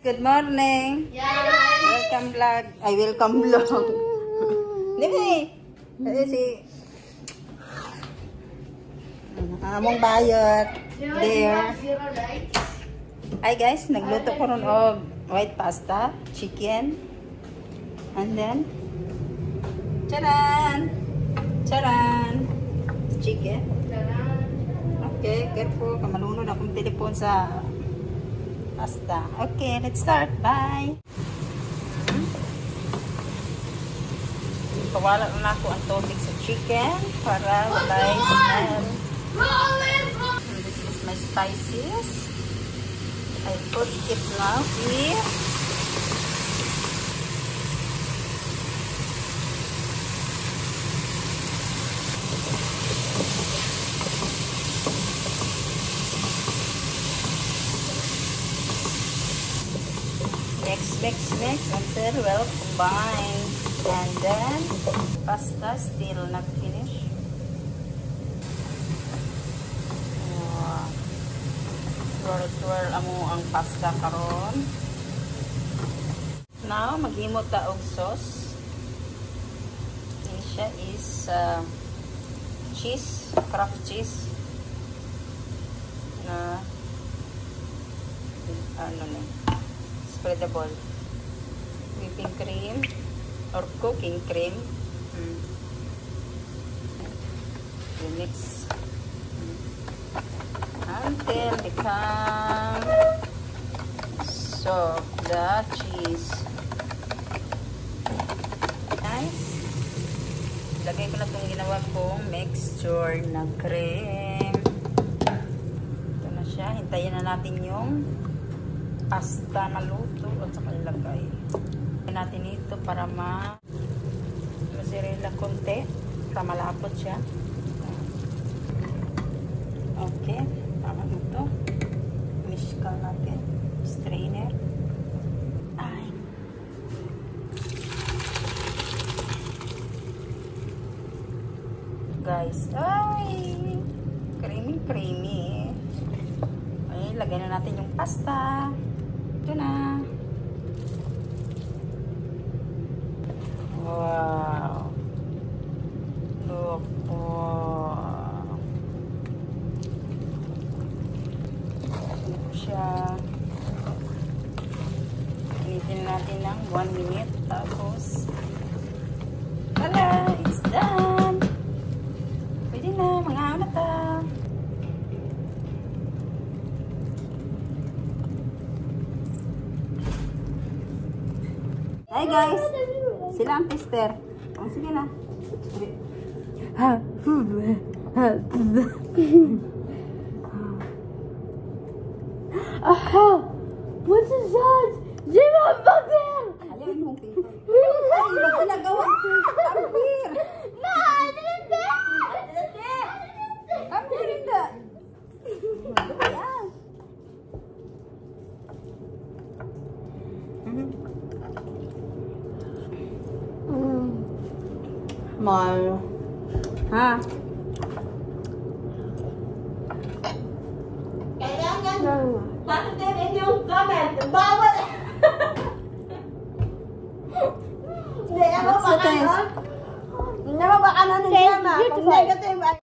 Good morning. Welcome vlog. Ay, welcome vlog. Dili. Si among bayot. There. Hi guys, nagluto ko ron og white pasta, chicken. And then charan. Charan. Chicken. Okay, careful. Kamalunod akong telepon sa pasta. Okay, let's start. Bye. Pawala na ako ang tubig sa chicken para walay smell. And this is my spices. I put it now here. Mix until well combined, and then pasta still not finished. Swirl amo ang pasta karon. Now maghimo ta og sauce. Ini siya is cheese, Kraft cheese na ano ni spreadable. Whipping cream or cooking cream. You mix until become soft the cheese. Nice. Lagay ko na itong ginawa kong mixture na cream. Ito na siya. Hintayin na natin yung pasta na luto at saka ilagay natin ito para masirila konti para malapot siya. Okay, tama ito. Mishkal natin strainer. Ay, guys, ay creamy. Ay, lagay na natin yung pasta. Ito na. Wow. Look po. Ito siya. Initin natin ng 1 minute. Tapos, wala, it's done. Pwede na, mga mata. Hi guys. Sila ang tester. Oh, sige na. Aha! What's the sound? Jim, I'm back there! Ayaw yung paper. Ay, iba ka nagawa. Come here. No, I didn't do Come here, Linda. Mal. Ha? Kailangan. Paano din inyong comment? Bawal! Hindi, ako What's the baka taste? nun. Hindi mo baka nun hindi naman. Kung negative,